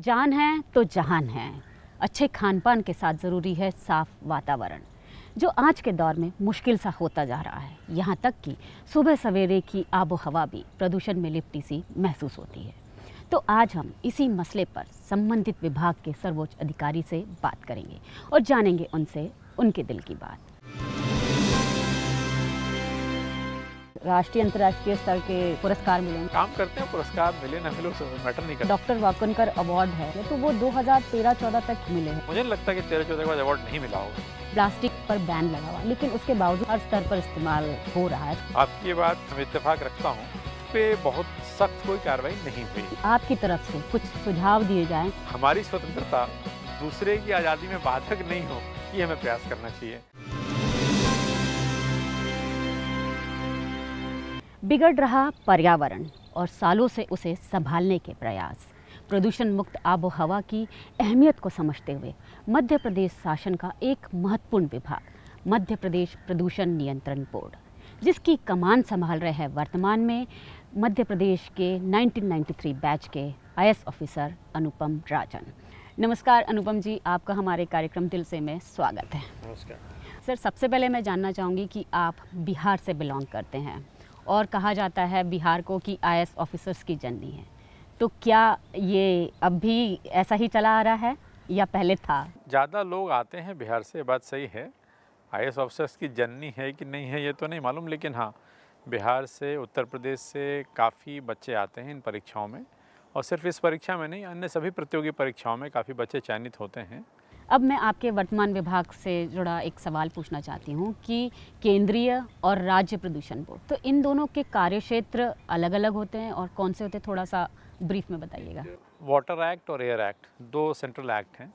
जान है तो जहान है। अच्छे खान पान के साथ ज़रूरी है साफ़ वातावरण, जो आज के दौर में मुश्किल सा होता जा रहा है। यहाँ तक कि सुबह सवेरे की आबो हवा भी प्रदूषण में लिपटी सी महसूस होती है। तो आज हम इसी मसले पर संबंधित विभाग के सर्वोच्च अधिकारी से बात करेंगे और जानेंगे उनसे उनके दिल की बात। राष्ट्रीय अंतर्राष्ट्रीय स्तर के पुरस्कार मिले, काम करते हैं, पुरस्कार मिले ना मिले मैटर नहीं करता। डॉक्टर वाकनकर अवार्ड है तो वो 2013-14 तक मिले हैं। मुझे नहीं लगता कि 13-14 के बाद अवार्ड नहीं मिला होगा। प्लास्टिक पर बैन लगा हुआ, लेकिन उसके बावजूद हर स्तर पर इस्तेमाल हो रहा है। आपकी ये बात मैं इत्तेफाक रखता हूँ, पे बहुत सख्त कोई कार्रवाई नहीं हुई। आपकी तरफ से कुछ सुझाव दिए जाएं। हमारी स्वतंत्रता दूसरे की आज़ादी में बाधक नहीं हो, ये हमें प्रयास करना चाहिए। बिगड़ रहा पर्यावरण और सालों से उसे संभालने के प्रयास। प्रदूषण मुक्त आबो हवा की अहमियत को समझते हुए मध्य प्रदेश शासन का एक महत्वपूर्ण विभाग मध्य प्रदेश प्रदूषण नियंत्रण बोर्ड, जिसकी कमान संभाल रहे हैं वर्तमान में मध्य प्रदेश के 1993 बैच के IAS ऑफिसर अनुपम राजन। नमस्कार अनुपम जी, आपका हमारे कार्यक्रम दिल से में स्वागत है। नमस्कार सर, सबसे पहले मैं जानना चाहूँगी कि आप बिहार से बिलोंग करते हैं और कहा जाता है बिहार को कि IAS ऑफिसर्स की जननी है, तो क्या ये अब भी ऐसा ही चला आ रहा है या पहले था? ज़्यादा लोग आते हैं बिहार से, बात सही है। IAS ऑफिसर्स की जननी है कि नहीं है ये तो नहीं मालूम, लेकिन हाँ, बिहार से, उत्तर प्रदेश से काफ़ी बच्चे आते हैं इन परीक्षाओं में। और सिर्फ इस परीक्षा में नहीं, अन्य सभी प्रतियोगी परीक्षाओं में काफ़ी बच्चे चयनित होते हैं। अब मैं आपके वर्तमान विभाग से जुड़ा एक सवाल पूछना चाहती हूँ कि केंद्रीय और राज्य प्रदूषण बोर्ड, तो इन दोनों के कार्यक्षेत्र अलग अलग होते हैं और कौन से होते हैं, थोड़ा सा ब्रीफ में बताइएगा। वाटर एक्ट और एयर एक्ट दो सेंट्रल एक्ट हैं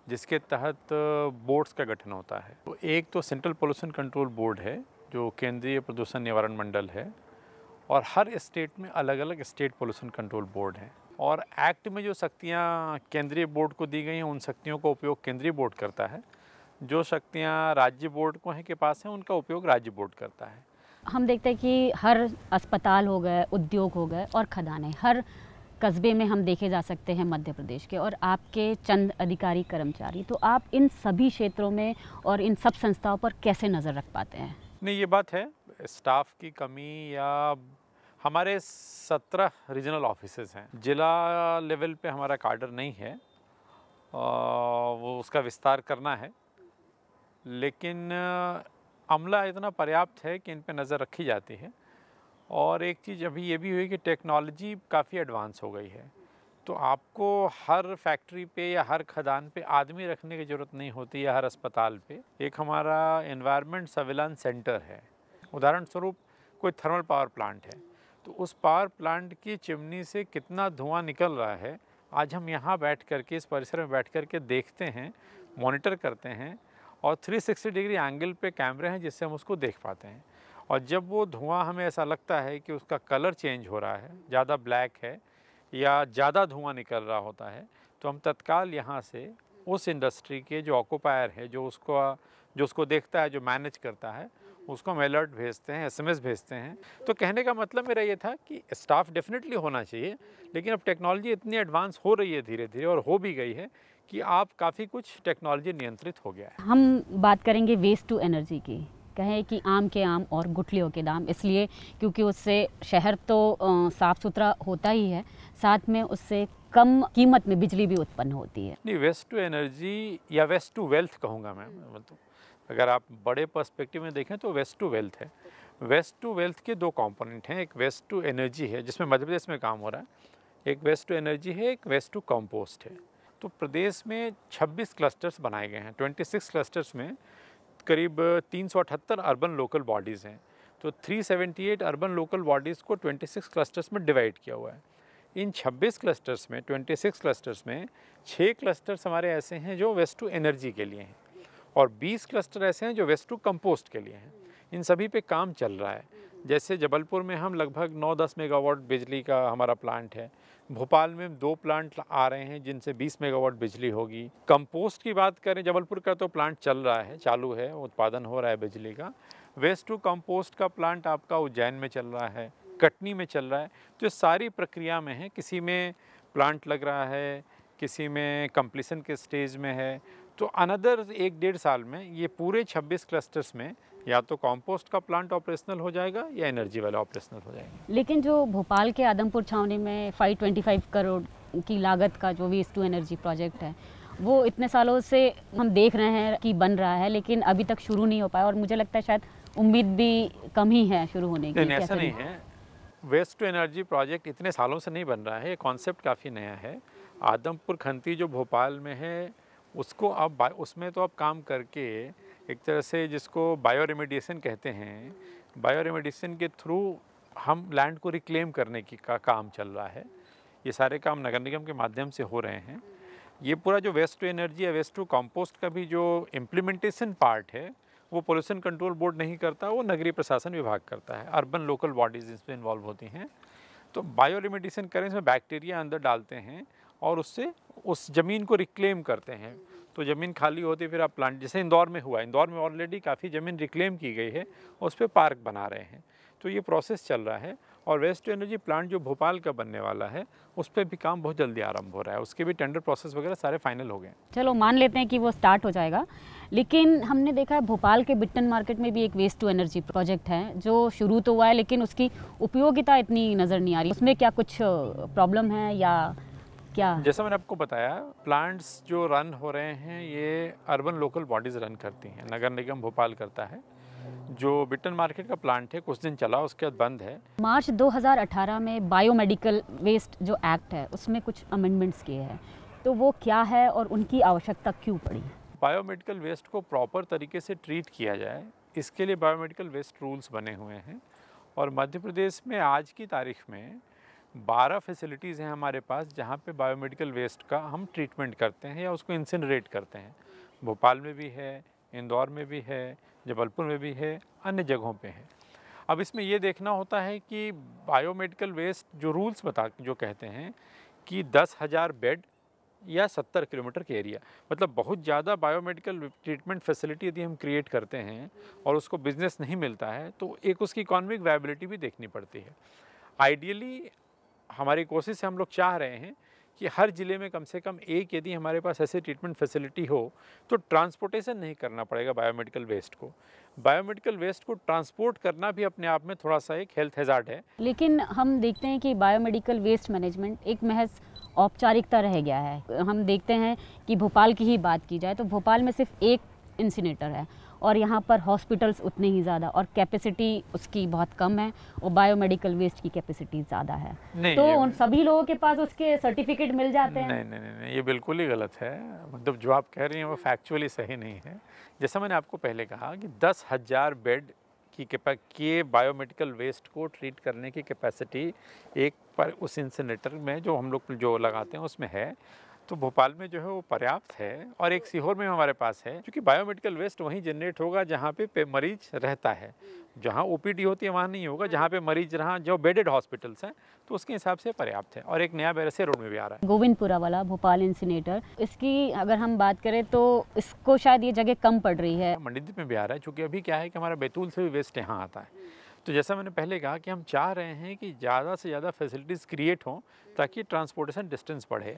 जिसके तहत बोर्ड्स का गठन होता है। तो एक तो सेंट्रल पोल्यूशन कंट्रोल बोर्ड है जो केंद्रीय प्रदूषण निवारण मंडल है, और हर स्टेट में अलग अलग स्टेट पोल्यूशन कंट्रोल बोर्ड हैं। और एक्ट में जो शक्तियाँ केंद्रीय बोर्ड को दी गई हैं, उन शक्तियों का उपयोग केंद्रीय बोर्ड करता है। जो शक्तियाँ राज्य बोर्ड को हैं के पास हैं, उनका उपयोग राज्य बोर्ड करता है। हम देखते हैं कि हर अस्पताल हो गए, उद्योग हो गए और खदानें हर कस्बे में हम देखे जा सकते हैं मध्य प्रदेश के, और आपके चंद अधिकारी कर्मचारी, तो आप इन सभी क्षेत्रों में और इन सब संस्थाओं पर कैसे नज़र रख पाते हैं? नहीं, ये बात है, स्टाफ की कमी या हमारे 17 रीजनल ऑफिसेज हैं। जिला लेवल पे हमारा कार्डर नहीं है, वो उसका विस्तार करना है, लेकिन अमला इतना पर्याप्त है कि इन पे नज़र रखी जाती है। और एक चीज़ अभी ये भी हुई कि टेक्नोलॉजी काफ़ी एडवांस हो गई है, तो आपको हर फैक्ट्री पे या हर खदान पे आदमी रखने की ज़रूरत नहीं होती है। हर अस्पताल पे एक हमारा एनवायरनमेंट सर्विलांस सेंटर है। उदाहरण स्वरूप कोई थर्मल पावर प्लांट है, तो उस पावर प्लांट की चिमनी से कितना धुआं निकल रहा है, आज हम यहाँ बैठ कर के, इस परिसर में बैठ कर के देखते हैं, मॉनिटर करते हैं, और 360 डिग्री एंगल पे कैमरे हैं जिससे हम उसको देख पाते हैं। और जब वो धुआं हमें ऐसा लगता है कि उसका कलर चेंज हो रहा है, ज़्यादा ब्लैक है या ज़्यादा धुआं निकल रहा होता है, तो हम तत्काल यहाँ से उस इंडस्ट्री के जो ऑक्यूपायर है, जो उसको देखता है, जो मैनेज करता है, उसको हम अलर्ट भेजते हैं, SMS भेजते हैं। तो कहने का मतलब मेरा ये था कि स्टाफ डेफिनेटली होना चाहिए, लेकिन अब टेक्नोलॉजी इतनी एडवांस हो रही है धीरे धीरे, और हो भी गई है कि आप काफ़ी कुछ टेक्नोलॉजी नियंत्रित हो गया है। हम बात करेंगे वेस्ट टू एनर्जी की। कहें कि आम के आम और गुठलियों के दाम, इसलिए क्योंकि उससे शहर तो साफ़ सुथरा होता ही है, साथ में उससे कम कीमत में बिजली भी उत्पन्न होती है। नहीं, वेस्ट टू एनर्जी या वेस्ट टू वेल्थ कहूँगा मैं, मतलब अगर आप बड़े पर्सपेक्टिव में देखें तो वेस्ट टू वेल्थ है। वेस्ट टू वेल्थ के दो कंपोनेंट हैं, एक वेस्ट टू एनर्जी है जिसमें मध्य प्रदेश में काम हो रहा है, एक वेस्ट टू एनर्जी है, एक वेस्ट टू कंपोस्ट है। तो प्रदेश में 26 क्लस्टर्स बनाए गए हैं। 26 क्लस्टर्स में करीब 378 अर्बन लोकल बॉडीज़ हैं। तो 378 अर्बन लोकल बॉडीज़ को 26 क्लस्टर्स में डिवाइड किया हुआ है। इन 26 क्लस्टर्स में, 26 क्लस्टर्स में 6 क्लस्टर्स हमारे ऐसे हैं जो वेस्ट टू एनर्जी के लिए हैं, और 20 क्लस्टर ऐसे हैं जो वेस्ट टू कंपोस्ट के लिए हैं। इन सभी पे काम चल रहा है। जैसे जबलपुर में हम लगभग 9-10 मेगावाट बिजली का हमारा प्लांट है। भोपाल में 2 प्लांट आ रहे हैं जिनसे 20 मेगावाट बिजली होगी। कंपोस्ट की बात करें, जबलपुर का तो प्लांट चल रहा है, चालू है, उत्पादन हो रहा है बिजली का। वेस्ट टू कंपोस्ट का प्लांट आपका उज्जैन में चल रहा है, कटनी में चल रहा है। तो ये सारी प्रक्रिया में है, किसी में प्लांट लग रहा है, किसी में कंप्लीशन के स्टेज में है। तो अनदर 1-1.5 साल में ये पूरे 26 क्लस्टर्स में या तो कंपोस्ट का प्लांट ऑपरेशनल हो जाएगा या एनर्जी वाला ऑपरेशनल हो जाएगा। लेकिन जो भोपाल के आदमपुर छावनी में 525 करोड़ की लागत का जो वेस्ट टू एनर्जी प्रोजेक्ट है, वो इतने सालों से हम देख रहे हैं कि बन रहा है, लेकिन अभी तक शुरू नहीं हो पाया और मुझे लगता है शायद उम्मीद भी कम ही है शुरू होने की। नहीं, ऐसा नहीं है। वेस्ट टू एनर्जी प्रोजेक्ट इतने सालों से नहीं बन रहा है, ये कॉन्सेप्ट काफ़ी नया है। आदमपुर खंती जो भोपाल में है उसको अब उसमें तो अब काम करके एक तरह से जिसको बायो रेमेडिएशन कहते हैं, बायो रेमेडिएशन के थ्रू हम लैंड को रिक्लेम करने की का काम चल रहा है। ये सारे काम नगर निगम के माध्यम से हो रहे हैं। ये पूरा जो वेस्ट टू एनर्जी या वेस्ट टू कंपोस्ट का भी जो इम्प्लीमेंटेशन पार्ट है वो पोल्यूशन कंट्रोल बोर्ड नहीं करता, वो नगरीय प्रशासन विभाग करता है। अर्बन लोकल बॉडीज़ इसमें इन्वॉल्व होती हैं। तो बायो रेमेडिएशन करें, इसमें बैक्टीरिया अंदर डालते हैं और उससे उस ज़मीन को रिक्लेम करते हैं। तो ज़मीन खाली होती है, फिर आप प्लांट, जैसे इंदौर में हुआ, इंदौर में ऑलरेडी काफ़ी ज़मीन रिक्लेम की गई है, उस पर पार्क बना रहे हैं। तो ये प्रोसेस चल रहा है। और वेस्ट टू एनर्जी प्लांट जो भोपाल का बनने वाला है उस पर भी काम बहुत जल्दी आरंभ हो रहा है। उसके भी टेंडर प्रोसेस वगैरह सारे फाइनल हो गए। चलो मान लेते हैं कि वो स्टार्ट हो जाएगा, लेकिन हमने देखा है भोपाल के बिट्टन मार्केट में भी एक वेस्ट टू एनर्जी प्रोजेक्ट है जो शुरू तो हुआ है, लेकिन उसकी उपयोगिता इतनी नज़र नहीं आ रही। उसमें क्या कुछ प्रॉब्लम है या क्या? जैसा मैंने आपको बताया, प्लांट्स जो रन हो रहे हैं ये अर्बन लोकल बॉडीज़ रन करती हैं, नगर निगम भोपाल करता है। जो बिट्टन मार्केट का प्लांट है कुछ दिन चला, उसके बाद बंद है। मार्च 2018 में बायोमेडिकल वेस्ट जो एक्ट है उसमें कुछ अमेंडमेंट्स किए हैं, तो वो क्या है और उनकी आवश्यकता क्यों पड़ी? बायोमेडिकल वेस्ट को प्रॉपर तरीके से ट्रीट किया जाए, इसके लिए बायोमेडिकल वेस्ट रूल्स बने हुए हैं। और मध्य प्रदेश में आज की तारीख में 12 फैसिलिटीज़ हैं हमारे पास जहाँ पे बायोमेडिकल वेस्ट का हम ट्रीटमेंट करते हैं या उसको इंसिनरेट करते हैं। भोपाल में भी है, इंदौर में भी है, जबलपुर में भी है, अन्य जगहों पे है। अब इसमें ये देखना होता है कि बायोमेडिकल वेस्ट जो रूल्स जो कहते हैं कि 10,000 बेड या 70 किलोमीटर के एरिया, मतलब बहुत ज़्यादा बायोमेडिकल ट्रीटमेंट फैसिलिटी यदि हम क्रिएट करते हैं और उसको बिजनेस नहीं मिलता है तो एक उसकी इकोनॉमिक वायबिलिटी भी देखनी पड़ती है। आइडियली हमारी कोशिश से हम लोग चाह रहे हैं कि हर ज़िले में कम से कम एक यदि हमारे पास ऐसे ट्रीटमेंट फैसिलिटी हो तो ट्रांसपोर्टेशन नहीं करना पड़ेगा बायोमेडिकल वेस्ट को। बायोमेडिकल वेस्ट को ट्रांसपोर्ट करना भी अपने आप में थोड़ा सा एक हेल्थ हैज़ार्ड है। लेकिन हम देखते हैं कि बायोमेडिकल वेस्ट मैनेजमेंट एक महज औपचारिकता रह गया है। हम देखते हैं कि भोपाल की ही बात की जाए तो भोपाल में सिर्फ एक इंसिनेटर है और यहाँ पर हॉस्पिटल्स उतने ही ज़्यादा और कैपेसिटी उसकी बहुत कम है और बायोमेडिकल वेस्ट की कैपेसिटी ज़्यादा है। तो उन सभी लोगों के पास उसके सर्टिफिकेट मिल जाते हैं? नहीं, ये बिल्कुल ही गलत है। मतलब जो आप कह रही हैं वो फैक्चुअली सही नहीं है। जैसा मैंने आपको पहले कहा कि 10,000 बेड की बायोमेडिकल वेस्ट को ट्रीट करने की कैपेसिटी एक पर उस इंसिनेटर में जो हम लोग जो लगाते हैं उसमें है। तो भोपाल में जो है वो पर्याप्त है। और एक सीहोर में हमारे पास है, क्योंकि बायोमेडिकल वेस्ट वहीं जनरेट होगा जहाँ पे मरीज रहता है। जहाँ ओपीडी होती है वहाँ नहीं होगा, जहाँ पे मरीज रहा, जो बेडेड हॉस्पिटल्स हैं, तो उसके हिसाब से पर्याप्त है। और एक नया बैरसे रोड में भी आ रहा है गोविंदपुरा वाला भोपाल इंसिनेटर। इसकी अगर हम बात करें तो इसको शायद ये जगह कम पड़ रही है। मंडीदीप में भी आ रहा है, चूँकि अभी क्या है कि हमारा बैतूल से भी वेस्ट यहाँ आता है। तो जैसा मैंने पहले कहा कि हम चाह रहे हैं कि ज़्यादा से ज़्यादा फैसिलिटीज़ क्रिएट हों ताकि ट्रांसपोर्टेशन डिस्टेंस बढ़े।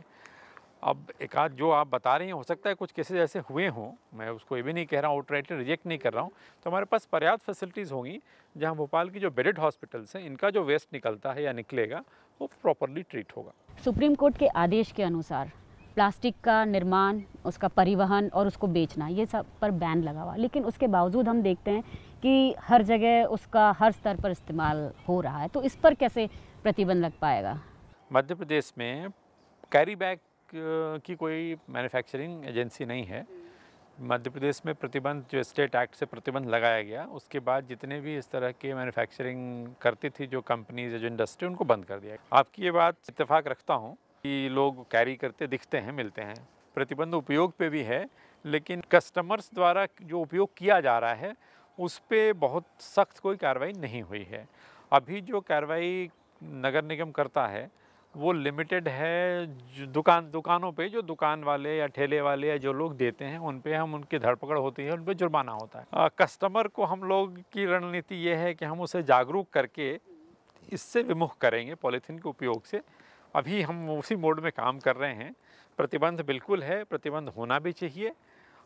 अब एक आध जो आप बता रही हैं, हो सकता है कुछ केसेस ऐसे हुए हों, मैं उसको ये भी नहीं कह रहा हूँ, आउटराइटली रिजेक्ट नहीं कर रहा हूँ। तो हमारे पास पर्याप्त फैसिलिटीज़ होंगी जहाँ भोपाल की जो बेडेड हॉस्पिटल्स हैं इनका जो वेस्ट निकलता है या निकलेगा वो प्रॉपरली ट्रीट होगा। सुप्रीम कोर्ट के आदेश के अनुसार प्लास्टिक का निर्माण, उसका परिवहन और उसको बेचना, ये सब पर बैन लगा हुआ, लेकिन उसके बावजूद हम देखते हैं कि हर जगह उसका हर स्तर पर इस्तेमाल हो रहा है। तो इस पर कैसे प्रतिबंध लग पाएगा? मध्य प्रदेश में कैरी बैग की कोई मैन्युफैक्चरिंग एजेंसी नहीं है। मध्य प्रदेश में प्रतिबंध जो स्टेट एक्ट से प्रतिबंध लगाया गया उसके बाद जितने भी इस तरह के मैन्युफैक्चरिंग करती थी जो कंपनीज, जो इंडस्ट्री, उनको बंद कर दिया। आपकी ये बात इत्तेफाक रखता हूँ कि लोग कैरी करते दिखते हैं, मिलते हैं। प्रतिबंध उपयोग पे भी है, लेकिन कस्टमर्स द्वारा जो उपयोग किया जा रहा है उस पर बहुत सख्त कोई कार्रवाई नहीं हुई है। अभी जो कार्रवाई नगर निगम करता है वो लिमिटेड है। जो दुकानों पे जो दुकान वाले या ठेले वाले या जो लोग देते हैं उन पे हम उनकी धरपकड़ होती है, उन पे जुर्माना होता है। कस्टमर को हम लोग की रणनीति ये है कि हम उसे जागरूक करके इससे विमुख करेंगे पॉलीथीन के उपयोग से। अभी हम उसी मोड में काम कर रहे हैं। प्रतिबंध बिल्कुल है, प्रतिबंध होना भी चाहिए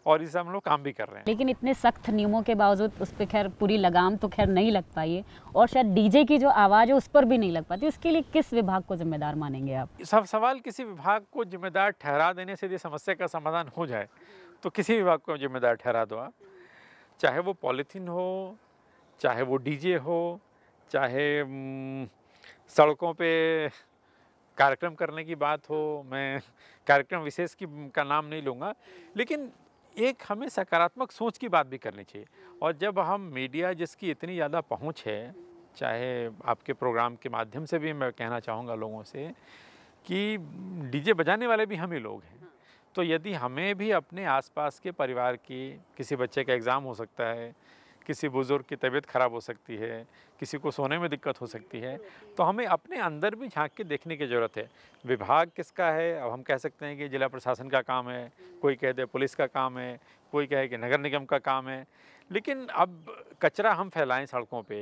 और इसे हम लोग काम भी कर रहे हैं। लेकिन इतने सख्त नियमों के बावजूद उस पर खैर पूरी लगाम तो खैर नहीं लग पाई है, और शायद डीजे की जो आवाज़ है उस पर भी नहीं लग पाती। इसके लिए किस विभाग को जिम्मेदार मानेंगे आप? सब सवाल किसी विभाग को जिम्मेदार ठहरा देने से यदि समस्या का समाधान हो जाए तो किसी विभाग को जिम्मेदार ठहरा दो आप। चाहे वो पॉलीथीन हो, चाहे वो डीजे हो, चाहे सड़कों पे कार्यक्रम करने की बात हो, मैं कार्यक्रम विशेष का नाम नहीं लूँगा, लेकिन एक हमें सकारात्मक सोच की बात भी करनी चाहिए। और जब हम मीडिया जिसकी इतनी ज़्यादा पहुंच है, चाहे आपके प्रोग्राम के माध्यम से भी मैं कहना चाहूँगा लोगों से कि डीजे बजाने वाले भी हम ही लोग हैं, तो यदि हमें भी अपने आसपास के परिवार की, किसी बच्चे का एग्ज़ाम हो सकता है, किसी बुज़ुर्ग की तबीयत ख़राब हो सकती है, किसी को सोने में दिक्कत हो सकती है, तो हमें अपने अंदर भी झांक के देखने की ज़रूरत है। विभाग किसका है? अब हम कह सकते हैं कि जिला प्रशासन का काम है, कोई कह दे पुलिस का काम है, कोई कहे कि नगर निगम का काम है, लेकिन अब कचरा हम फैलाएं सड़कों पे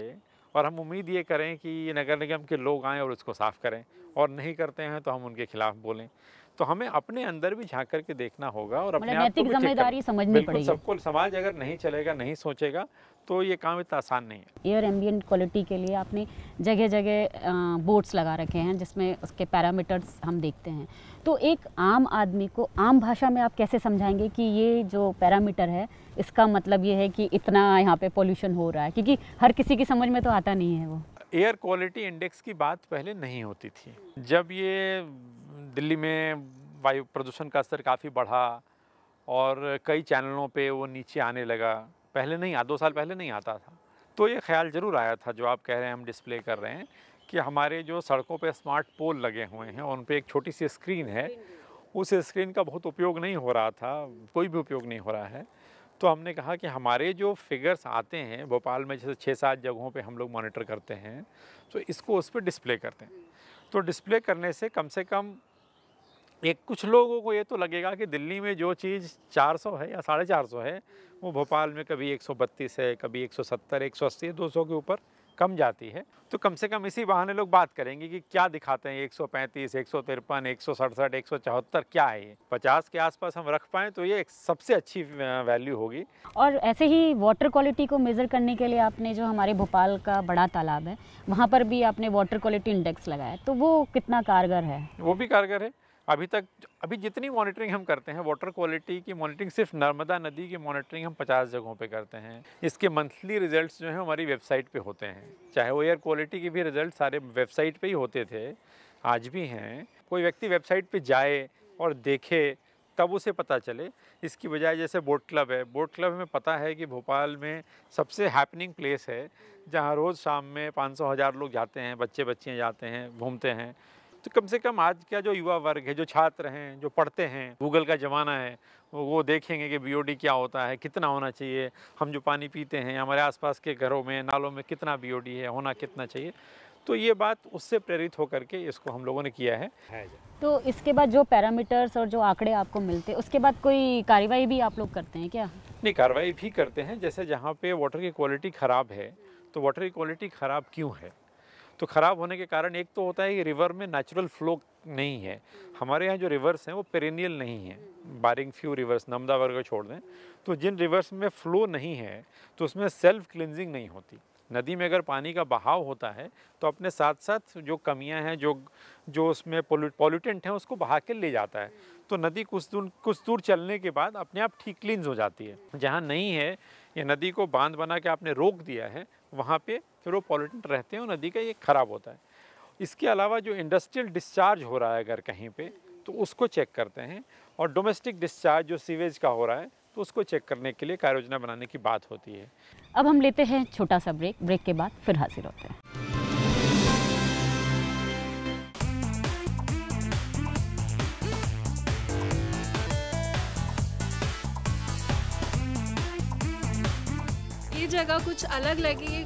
और हम उम्मीद ये करें कि नगर निगम के लोग आएँ और उसको साफ़ करें, और नहीं करते हैं तो हम उनके खिलाफ़ बोलें। तो हमें अपने अंदर भी झांक करके देखना होगा और अपने आप को नैतिक जिम्मेदारी समझनी पड़ेगी। सबको, समाज अगर नहीं चलेगा, नहीं सोचेगा तो ये काम इतना आसान नहीं है। एयर एम्बिएंट क्वालिटी के लिए आपने जगह जगह बोर्ड्स लगा रखे हैं जिसमें उसके पैरामीटर्स हम देखते हैं, तो एक आम आदमी को आम भाषा में आप कैसे समझाएंगे कि ये जो पैरामीटर है इसका मतलब ये है कि इतना यहाँ पे पोल्यूशन हो रहा है, क्योंकि हर किसी की समझ में तो आता नहीं है वो। एयर क्वालिटी इंडेक्स की बात पहले नहीं होती थी। जब ये दिल्ली में वायु प्रदूषण का स्तर काफ़ी बढ़ा और कई चैनलों पे वो नीचे आने लगा, पहले नहीं, 2 साल पहले नहीं आता था, तो ये ख्याल ज़रूर आया था जो आप कह रहे हैं, हम डिस्प्ले कर रहे हैं कि हमारे जो सड़कों पे स्मार्ट पोल लगे हुए हैं उन पे एक छोटी सी स्क्रीन है, उस स्क्रीन का बहुत उपयोग नहीं हो रहा था, कोई भी उपयोग नहीं हो रहा है। तो हमने कहा कि हमारे जो फिगर्स आते हैं भोपाल में, जैसे 6-7 जगहों पे हम लोग मॉनिटर करते हैं, तो इसको उस पर डिस्प्ले करते हैं। तो डिस्प्ले करने से कम एक कुछ लोगों को ये तो लगेगा कि दिल्ली में जो चीज़ 400 है या 450 है वो भोपाल में कभी 132 है, कभी 170, 180, 200 के ऊपर कम जाती है। तो कम से कम इसी बहाने लोग बात करेंगे कि क्या दिखाते हैं, 135, 153, 167, 174 क्या है ये। 50 के आसपास हम रख पाएँ तो ये एक सबसे अच्छी वैल्यू होगी। और ऐसे ही वाटर क्वालिटी को मेज़र करने के लिए आपने जो हमारे भोपाल का बड़ा तालाब है वहाँ पर भी आपने वाटर क्वालिटी इंडेक्स लगाया, तो वो कितना कारगर है? वो भी कारगर है। अभी जितनी मॉनिटरिंग हम करते हैं, वाटर क्वालिटी की मॉनिटरिंग, सिर्फ नर्मदा नदी की मॉनिटरिंग हम 50 जगहों पे करते हैं। इसके मंथली रिजल्ट्स जो हैं हमारी वेबसाइट पे होते हैं। चाहे वो एयर क्वालिटी के भी रिजल्ट सारे वेबसाइट पे ही होते थे, आज भी हैं। कोई व्यक्ति वेबसाइट पे जाए और देखे तब उसे पता चले, इसकी बजाय जैसे बोट क्लब है, बोट क्लब में पता है कि भोपाल में सबसे हैपनिंग प्लेस है जहाँ रोज़ शाम में 500-1000 लोग जाते हैं, बच्चे बच्चियाँ जाते हैं, घूमते हैं। तो कम से कम आज का जो युवा वर्ग है, जो छात्र हैं, जो पढ़ते हैं, गूगल का ज़माना है, वो देखेंगे कि बीओडी क्या होता है, कितना होना चाहिए, हम जो पानी पीते हैं, हमारे आसपास के घरों में, नालों में कितना बीओडी है, होना कितना चाहिए। तो ये बात उससे प्रेरित होकर के इसको हम लोगों ने किया है। तो इसके बाद जो पैरामीटर्स और जो आंकड़े आपको मिलते हैं उसके बाद कोई कार्रवाई भी आप लोग करते हैं क्या? नहीं, कार्रवाई भी करते हैं। जैसे जहाँ पे वाटर की क्वालिटी ख़राब है, तो वाटर की क्वालिटी ख़राब क्यों है? तो ख़राब होने के कारण एक तो होता है कि रिवर में नेचुरल फ्लो नहीं है। हमारे यहाँ जो रिवर्स हैं वो पेरेनियल नहीं हैं, बारिंग फ्यू रिवर्स, नर्मदा वर्ग को छोड़ दें, तो जिन रिवर्स में फ़्लो नहीं है तो उसमें सेल्फ क्लिनजिंग नहीं होती। नदी में अगर पानी का बहाव होता है तो अपने साथ साथ जो कमियां हैं, जो उसमें पॉल्यूटेंट हैं, उसको बहा के ले जाता है। तो नदी कुछ दूर चलने के बाद अपने आप ठीक क्लींस हो जाती है। जहाँ नहीं है, या नदी को बांध बना के आपने रोक दिया है, वहाँ पे फिर वो पॉल्यूटेंट रहते हैं और नदी का ये ख़राब होता है। इसके अलावा जो इंडस्ट्रियल डिस्चार्ज हो रहा है अगर कहीं पे, तो उसको चेक करते हैं, और डोमेस्टिक डिस्चार्ज जो सीवेज का हो रहा है तो उसको चेक करने के लिए कार्य योजना बनाने की बात होती है। अब हम लेते हैं छोटा सा ब्रेक के बाद फिर हाजिर होते हैं। ये जगह कुछ अलग लगी,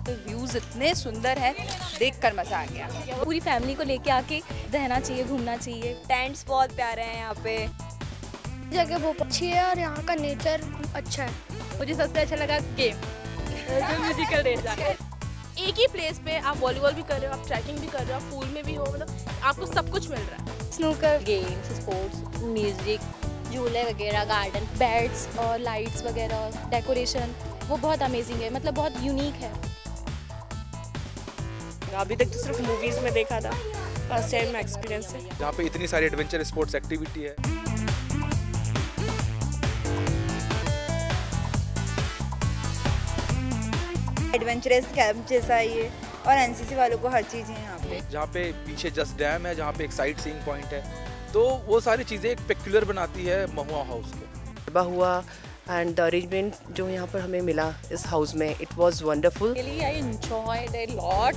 व्यूज इतने सुंदर है, देखकर मजा आ गया। पूरी फैमिली को लेके आके रहना चाहिए, घूमना चाहिए। टेंट्स बहुत प्यारे हैं यहाँ पे, जगह बहुत अच्छी है और यहाँ का नेचर अच्छा है। मुझे सबसे अच्छा लगा गेम जो म्यूजिकल रेस है। एक ही प्लेस पे आप वॉलीबॉल भी कर रहे हो, आप ट्रैकिंग भी कर रहे हो, आप पूल में भी हो, मतलब आपको सब कुछ मिल रहा है। स्नूकर गेम्स, स्पोर्ट्स, म्यूजिक, झूले वगैरह, गार्डन, बेड्स और लाइट्स वगैरह, डेकोरेशन, वो बहुत अमेजिंग है, मतलब बहुत यूनिक है। अभी तक तो सिर्फ मूवीज में देखा था, फर्स्ट टाइम एक्सपीरियंस है। यहाँ पे इतनी सारी एडवेंचर स्पोर्ट्स एक्टिविटी है। एडवेंचरस कैंप जैसा है ये, और एनसीसी वालों को हर चीज़ है यहाँ पे। जहाँ पे पीछे जस्ट डैम है, जहाँ पे एक साइट सीइंग पॉइंट है, तो वो सारी चीज़ें एक पेक्युलर बनाती है महुआ हाउस को। हुआ एंड द अरेंजमेंट जो यहाँ पर हमें मिला इस हाउस में, it was wonderful. I enjoyed a lot,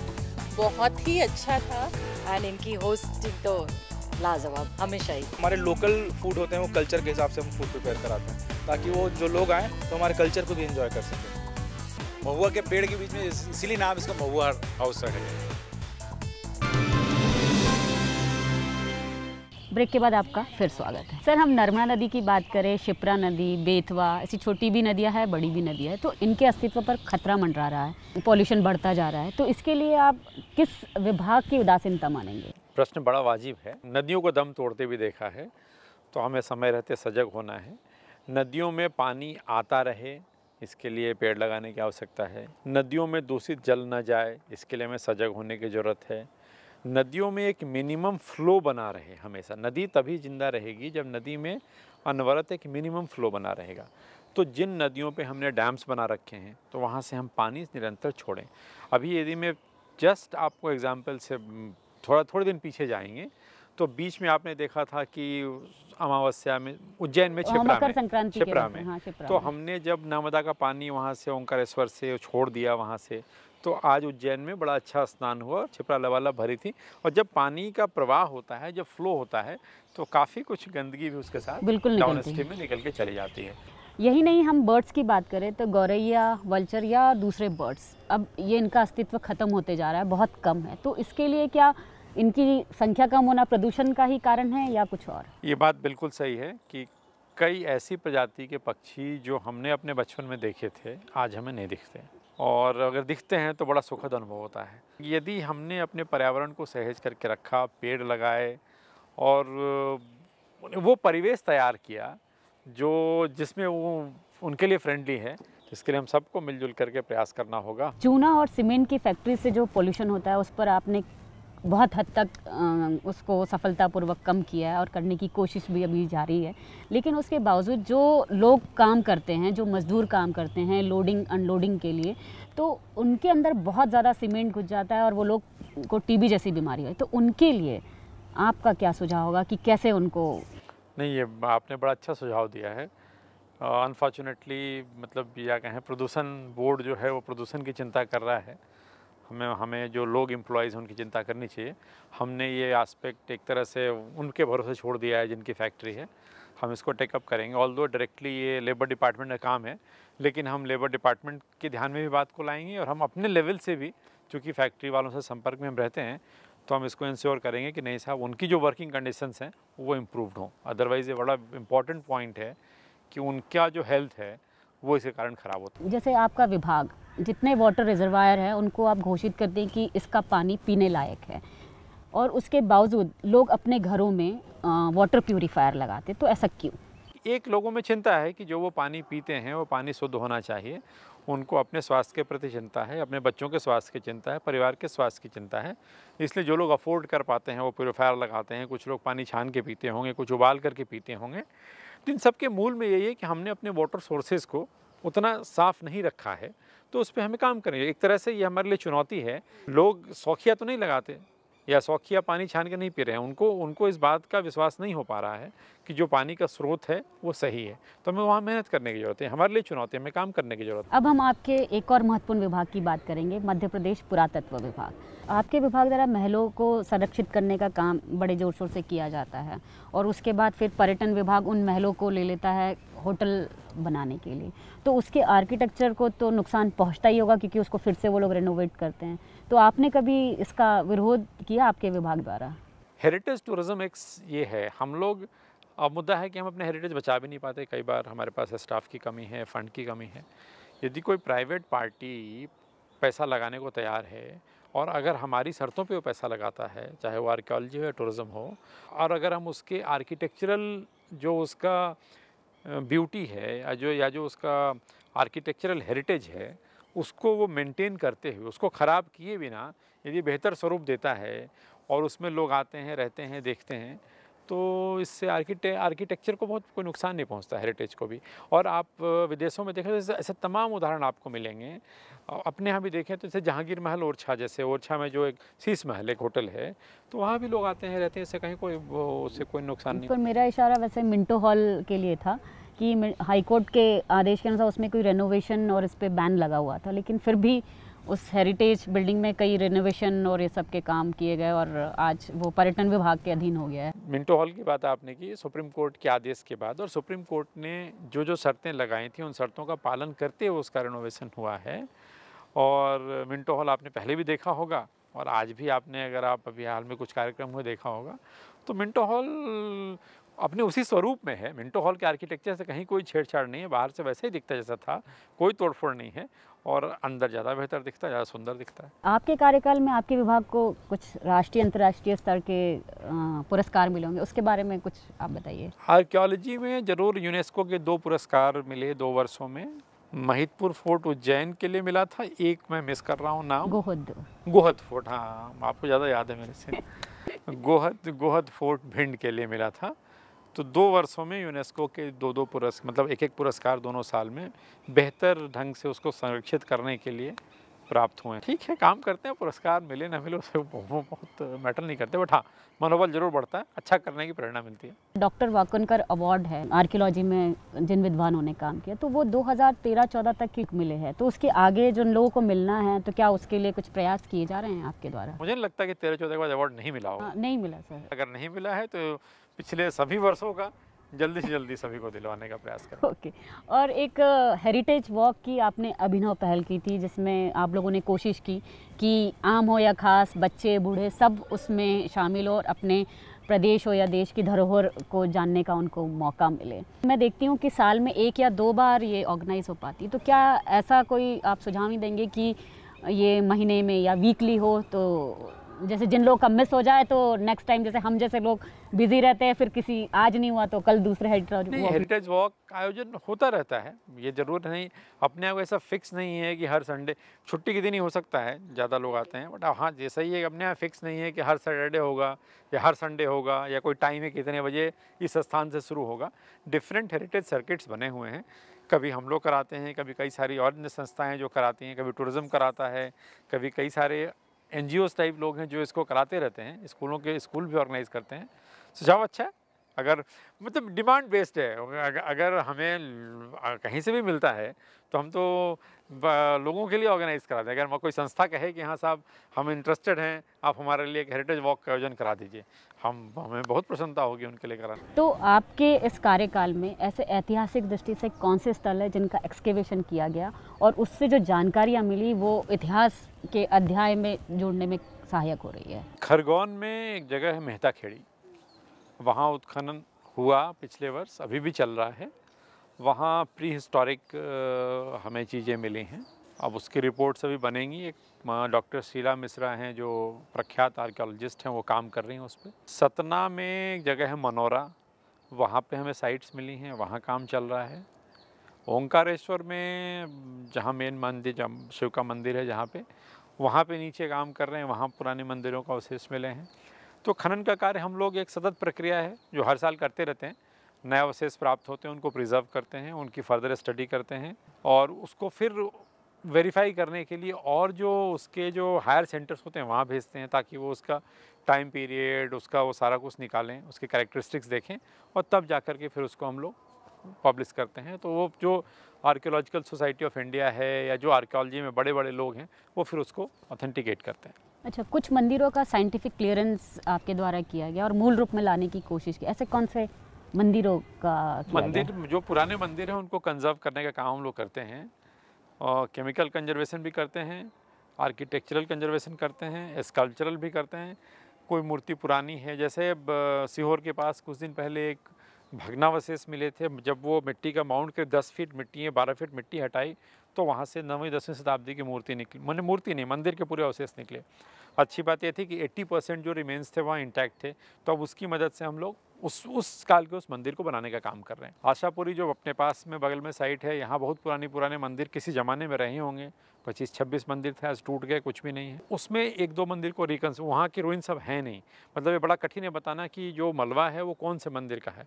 बहुत ही अच्छा था। एंड इनकी होस्टिंग तो लाजवाब, हमेशा ही। हमारे लोकल फूड होते हैं, वो कल्चर के हिसाब से हम फूड प्रिपेयर कराते हैं, ताकि वो जो लोग आएँ तो हमारे कल्चर को भी एंजॉय कर सकें। महुआ के पेड़ के बीच में, इसीलिए नाम इसका महुआ हाउस है। ब्रेक के बाद आपका फिर स्वागत है। सर, हम नर्मदा नदी की बात करें, शिप्रा नदी, बेतवा, ऐसी छोटी भी नदियां हैं, बड़ी भी नदियां हैं, तो इनके अस्तित्व पर खतरा मंडरा रहा है, पॉल्यूशन बढ़ता जा रहा है, तो इसके लिए आप किस विभाग की उदासीनता मानेंगे? प्रश्न बड़ा वाजिब है। नदियों को दम तोड़ते भी देखा है, तो हमें समय रहते सजग होना है। नदियों में पानी आता रहे, इसके लिए पेड़ लगाने की आवश्यकता है। नदियों में दूषित जल न जाए, इसके लिए हमें सजग होने की ज़रूरत है। नदियों में एक मिनिमम फ्लो बना रहे हमेशा। नदी तभी जिंदा रहेगी जब नदी में अनवरत एक मिनिमम फ्लो बना रहेगा। तो जिन नदियों पे हमने डैम्स बना रखे हैं, तो वहाँ से हम पानी निरंतर छोड़ें। अभी यदि मैं जस्ट आपको एग्जांपल से थोड़े दिन पीछे जाएंगे, तो बीच में आपने देखा था कि अमावस्या में उज्जैन में छिप्रा में हाँ, तो हमने जब नर्मदा का पानी वहाँ से ओंकारेश्वर से छोड़ दिया वहाँ से, तो आज उज्जैन में बड़ा अच्छा स्नान हुआ, छिप्रा लबालब भरी थी। और जब पानी का प्रवाह होता है, जब फ्लो होता है, तो काफ़ी कुछ गंदगी भी उसके साथ बिल्कुल डाउन स्ट्रीम में निकल के चली जाती है। यही नहीं, हम बर्ड्स की बात करें तो गौरैया, वल्चर या दूसरे बर्ड्स, अब ये इनका अस्तित्व खत्म होते जा रहा है, बहुत कम है। तो इसके लिए क्या इनकी संख्या कम होना प्रदूषण का ही कारण है या कुछ और? ये बात बिल्कुल सही है कि कई ऐसी प्रजाति के पक्षी जो हमने अपने बचपन में देखे थे, आज हमें नहीं दिखते, और अगर दिखते हैं तो बड़ा सुखद अनुभव होता है। यदि हमने अपने पर्यावरण को सहेज करके रखा, पेड़ लगाए और वो परिवेश तैयार किया जो जिसमें वो उनके लिए फ्रेंडली है, इसके लिए हम सबको मिलजुल करके प्रयास करना होगा। चूना और सीमेंट की फैक्ट्री से जो पोल्यूशन होता है, उस पर आपने बहुत हद तक उसको सफलतापूर्वक कम किया है और करने की कोशिश भी अभी जारी है। लेकिन उसके बावजूद जो लोग काम करते हैं, जो मज़दूर काम करते हैं लोडिंग अनलोडिंग के लिए, तो उनके अंदर बहुत ज़्यादा सीमेंट घुस जाता है और वो लोग को टीबी जैसी बीमारी है। तो उनके लिए आपका क्या सुझाव होगा कि कैसे उनको? नहीं, ये आपने बड़ा अच्छा सुझाव दिया है। अनफॉर्चुनेटली मतलब या कहें प्रदूषण बोर्ड जो है वो प्रदूषण की चिंता कर रहा है। हमें जो लोग एम्प्लॉयज़ हैं उनकी चिंता करनी चाहिए। हमने ये एस्पेक्ट एक तरह से उनके भरोसे छोड़ दिया है जिनकी फैक्ट्री है। हम इसको टेकअप करेंगे। ऑल्दो डायरेक्टली ये लेबर डिपार्टमेंट का काम है, लेकिन हम लेबर डिपार्टमेंट के ध्यान में भी बात को लाएंगे और हम अपने लेवल से भी, चूँकि फैक्ट्री वालों से संपर्क में हम रहते हैं, तो हम इसको इंश्योर करेंगे कि नहीं साहब, उनकी जो वर्किंग कंडीशंस हैं वो इम्प्रूव्ड हों। अदरवाइज़ ये बड़ा इम्पॉर्टेंट पॉइंट है कि उनका जो हेल्थ है वो इसके कारण ख़राब होता है। जैसे आपका विभाग जितने वाटर रिजर्वायर हैं उनको आप घोषित करते हैं कि इसका पानी पीने लायक है, और उसके बावजूद लोग अपने घरों में वाटर प्यूरीफायर लगाते, तो ऐसा क्यों? एक लोगों में चिंता है कि जो वो पानी पीते हैं वो पानी शुद्ध होना चाहिए। उनको अपने स्वास्थ्य के प्रति चिंता है, अपने बच्चों के स्वास्थ्य की चिंता है, परिवार के स्वास्थ्य की चिंता है। इसलिए जो लोग अफोर्ड कर पाते हैं वो प्यूरीफायर लगाते हैं। कुछ लोग पानी छान के पीते होंगे, कुछ उबाल करके पीते होंगे। इन सब के मूल में यही है कि हमने अपने वाटर सोर्सेज को उतना साफ़ नहीं रखा है, तो उस पर हमें काम करेंगे। एक तरह से ये हमारे लिए चुनौती है। लोग शौकिया तो नहीं लगाते या शौकिया पानी छान के नहीं पी रहे हैं, उनको इस बात का विश्वास नहीं हो पा रहा है कि जो पानी का स्रोत है वो सही है। तो हमें वहाँ मेहनत करने की ज़रूरत है। हमारे लिए चुनौती है, हमें काम करने की ज़रूरत है। अब हम आपके एक और महत्वपूर्ण विभाग की बात करेंगे, मध्य प्रदेश पुरातत्व विभाग। आपके विभाग द्वारा महलों को संरक्षित करने का काम बड़े ज़ोर शोर से किया जाता है, और उसके बाद फिर पर्यटन विभाग उन महलों को ले लेता है होटल बनाने के लिए। तो उसके आर्किटेक्चर को तो नुकसान पहुंचता ही होगा, क्योंकि उसको फिर से वो लोग रेनोवेट करते हैं। तो आपने कभी इसका विरोध किया आपके विभाग द्वारा? हेरिटेज टूरिज्म एक ये है, हम लोग, अब मुद्दा है कि हम अपने हेरिटेज बचा भी नहीं पाते। कई बार हमारे पास स्टाफ की कमी है, फंड की कमी है। यदि कोई प्राइवेट पार्टी पैसा लगाने को तैयार है, और अगर हमारी शर्तों पे वो पैसा लगाता है, चाहे वो आर्कियोलॉजी हो या टूरिज़्म हो, और अगर हम उसके आर्किटेक्चरल जो उसका ब्यूटी है या जो उसका आर्किटेक्चरल हेरिटेज है, उसको वो मेंटेन करते हुए, उसको ख़राब किए बिना यदि बेहतर स्वरूप देता है और उसमें लोग आते हैं, रहते हैं, देखते हैं, तो इससे आर्किटेक्चर को बहुत कोई नुकसान नहीं पहुंचता, हेरिटेज को भी। और आप विदेशों में देखें तो ऐसे तमाम उदाहरण आपको मिलेंगे। अपने यहाँ भी देखें तो जैसे जहांगीर महल ओरछा, जैसे ओरछा में जो एक शीश महल एक होटल है, तो वहाँ भी लोग आते हैं, रहते हैं, इससे कहीं उससे कोई नुकसान नहीं। पर मेरा इशारा वैसे मिंटो हॉल के लिए था कि हाई कोर्ट के आदेश के अनुसार उसमें कोई रेनोवेशन और इस पर बैन लगा हुआ था, लेकिन फिर भी उस हेरिटेज बिल्डिंग में कई रेनोवेशन और ये सब के काम किए गए और आज वो पर्यटन विभाग के अधीन हो गया है। मिंटो हॉल की बात आपने की सुप्रीम कोर्ट के आदेश के बाद, और सुप्रीम कोर्ट ने जो शर्तें लगाई थी उन शर्तों का पालन करते हुए उसका रेनोवेशन हुआ है। और मिंटो हॉल आपने पहले भी देखा होगा और आज भी आपने, अगर आप अभी हाल में कुछ कार्यक्रम हुए देखा होगा, तो मिंटो हॉल अपने उसी स्वरूप में है। मिंटो हॉल के आर्किटेक्चर से कहीं कोई छेड़छाड़ नहीं है, बाहर से वैसे ही दिखता जैसा था, कोई तोड़फोड़ नहीं है, और अंदर ज़्यादा बेहतर दिखता है, ज़्यादा सुंदर दिखता है। आपके कार्यकाल में आपके विभाग को कुछ राष्ट्रीय अंतर्राष्ट्रीय स्तर के पुरस्कार मिले होंगे, उसके बारे में कुछ आप बताइए। आर्कियोलॉजी में ज़रूर यूनेस्को के 2 पुरस्कार मिले 2 वर्षों में। महिदपुर फोर्ट उज्जैन के लिए मिला था, एक मैं मिस कर रहा हूँ नाम, गोहद फोर्ट, हाँ आपको ज़्यादा याद है मेरे से। गोहद फोर्ट भिंड के लिए मिला था। तो 2 वर्षों में यूनेस्को के 2-2 पुरस्कार, मतलब एक पुरस्कार दोनों साल में बेहतर ढंग से उसको संरक्षित करने के लिए प्राप्त हुए। ठीक है, काम करते हैं, पुरस्कार मिले ना मिले उससे वो बहुत मैटर नहीं करते, बट हाँ मनोबल जरूर बढ़ता है, अच्छा करने की प्रेरणा मिलती है। डॉक्टर वाकनकर अवार्ड है आर्कियोलॉजी में जिन विद्वानों ने काम किया, तो वो 2013-14 तक की मिले हैं, तो उसके आगे जिन लोगों को मिलना है तो क्या उसके लिए कुछ प्रयास किए जा रहे हैं आपके द्वारा? मुझे नहीं लगता कि 13-14 के बाद अवार्ड नहीं मिला होगा। नहीं मिला सर। अगर नहीं मिला है तो पिछले सभी वर्षों का जल्दी से जल्दी सभी को दिलवाने का प्रयास करें। ओके। और एक हेरिटेज वॉक की आपने अभिनव पहल की थी, जिसमें आप लोगों ने कोशिश की कि आम हो या खास, बच्चे बूढ़े सब उसमें शामिल हो और अपने प्रदेश हो या देश की धरोहर को जानने का उनको मौका मिले। मैं देखती हूँ कि साल में 1 या 2 बार ये ऑर्गेनाइज हो पाती, तो क्या ऐसा कोई आप सुझाव ही देंगे कि ये महीने में या वीकली हो, तो जैसे जिन लोगों का मिस हो जाए तो नेक्स्ट टाइम, जैसे हम जैसे लोग बिजी रहते हैं, फिर किसी आज नहीं हुआ तो कल दूसरे हेरिटेज वॉक आयोजन होता रहता है। ये जरूर नहीं, अपने आप ऐसा फिक्स नहीं है कि हर संडे, छुट्टी के दिन ही हो सकता है, ज़्यादा लोग आते हैं, बट हाँ जैसा ही है अपने आप फिक्स नहीं है कि हर सैटरडे होगा या हर संडे होगा या कोई टाइम है कितने बजे इस स्थान से शुरू होगा। डिफरेंट हेरिटेज सर्किट्स बने हुए हैं, कभी हम लोग कराते हैं, कभी कई सारी और संस्थाएँ जो कराती हैं, कभी टूरिज़्म कराता है, कभी कई सारे NGOs टाइप लोग हैं जो इसको कराते रहते हैं, स्कूल भी ऑर्गेनाइज करते हैं। सुझाव अच्छा है, अगर मतलब डिमांड बेस्ड है, अगर हमें कहीं से भी मिलता है तो हम तो लोगों के लिए ऑर्गेनाइज कराते हैं। अगर कोई संस्था कहे कि हाँ साहब हम इंटरेस्टेड हैं, आप हमारे लिए एक हेरिटेज वॉक का आयोजन करा दीजिए, हमें बहुत प्रसन्नता होगी उनके लिए कराना। तो आपके इस कार्यकाल में ऐसे ऐतिहासिक दृष्टि से कौन से स्थल है जिनका एक्सकेवेशन किया गया और उससे जो जानकारियाँ मिली वो इतिहास के अध्याय में जोड़ने में सहायक हो रही है? खरगोन में एक जगह है मेहता खेड़ी, वहाँ उत्खनन हुआ पिछले वर्ष, अभी भी चल रहा है। वहाँ प्री हिस्टोरिक हमें चीज़ें मिली हैं, अब उसकी रिपोर्ट्स अभी बनेंगी। एक डॉक्टर शीला मिश्रा हैं जो प्रख्यात आर्कियोलॉजिस्ट हैं, वो काम कर रही हैं उस पर। सतना में एक जगह है मनोरा, वहाँ पे हमें साइट्स मिली हैं, वहाँ काम चल रहा है। ओंकारेश्वर में जहाँ मेन मंदिर, जहाँ शिव का मंदिर है जहाँ पे, वहाँ पे नीचे काम कर रहे हैं, वहाँ पुराने मंदिरों का अवशेष मिले हैं। तो खनन का कार्य हम लोग एक सतत प्रक्रिया है जो हर साल करते रहते हैं, नए अवशेष प्राप्त होते हैं, उनको प्रिजर्व करते हैं, उनकी फर्दर स्टडी करते हैं और उसको फिर वेरीफाई करने के लिए और जो उसके जो हायर सेंटर्स होते हैं वहाँ भेजते हैं, ताकि वो उसका टाइम पीरियड, उसका वो सारा कुछ निकालें, उसके कैरेक्टरिस्टिक्स देखें और तब जा कर के फिर उसको हम लोग पब्लिश करते हैं। तो वो जो आर्कियोलॉजिकल सोसाइटी ऑफ इंडिया है या जो आर्कियोलॉजी में बड़े बड़े लोग हैं वो फिर उसको ऑथेंटिकेट करते हैं। अच्छा, कुछ मंदिरों का साइंटिफिक क्लियरेंस आपके द्वारा किया गया और मूल रूप में लाने की कोशिश की, ऐसे कौन से मंदिरों का मंदिर जो पुराने मंदिर हैं उनको कंजर्व करने का काम हम लोग करते हैं और केमिकल कंजर्वेशन भी करते हैं, आर्किटेक्चरल कंजर्वेशन करते हैं, स्कल्पचरल भी करते हैं। कोई मूर्ति पुरानी है, जैसे सीहोर के पास कुछ दिन पहले एक भग्नावशेष मिले थे, जब वो मिट्टी का माउंट के 10 फीट मिट्टी है, 12 फीट मिट्टी हटाई तो वहाँ से 9वीं 10वीं शताब्दी की मूर्ति निकली, मैंने मूर्ति नहीं, मंदिर के पूरे अवशेष निकले। अच्छी बात ये थी कि 80% जो रिमेन्स थे वहाँ इंटैक्ट थे, तो अब उसकी मदद से हम लोग उस काल के उस मंदिर को बनाने का काम कर रहे हैं। आशापुरी जो अपने पास में बगल में साइट है, यहाँ बहुत पुराने मंदिर किसी ज़माने में रहे होंगे, 25-26 मंदिर थे, आज टूट गए, कुछ भी नहीं है। उसमें 1-2 मंदिर को वहाँ की रूइन सब है नहीं, मतलब ये बड़ा कठिन है बताना कि जो मलबा है वो कौन से मंदिर का है।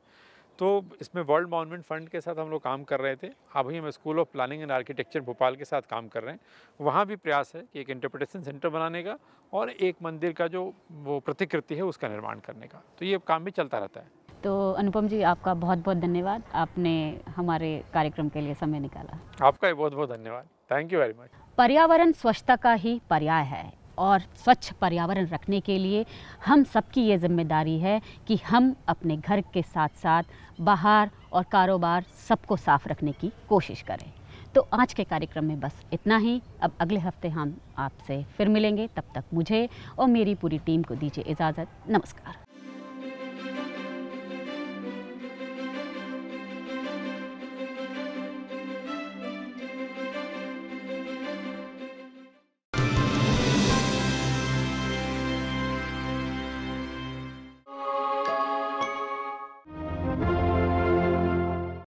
तो इसमें वर्ल्ड मॉन्यूमेंट फंड के साथ हम लोग काम कर रहे थे। अभी हम school of planning and architecture Bhopal के साथ काम कर रहे हैं। वहाँ भी प्रयास है कि एक इंटरप्रिटेशन सेंटर बनाने का और एक मंदिर का जो वो प्रतिकृति है उसका निर्माण करने का, तो ये काम भी चलता रहता है। तो अनुपम जी, आपका बहुत बहुत धन्यवाद, आपने हमारे कार्यक्रम के लिए समय निकाला। आपका भी बहुत बहुत धन्यवाद, थैंक यू वेरी मच। पर्यावरण स्वच्छता का ही पर्याय है और स्वच्छ पर्यावरण रखने के लिए हम सबकी ये जिम्मेदारी है कि हम अपने घर के साथ साथ बाहर और कारोबार सबको साफ रखने की कोशिश करें। तो आज के कार्यक्रम में बस इतना ही। अब अगले हफ्ते हम आपसे फिर मिलेंगे, तब तक मुझे और मेरी पूरी टीम को दीजिए इजाज़त। नमस्कार।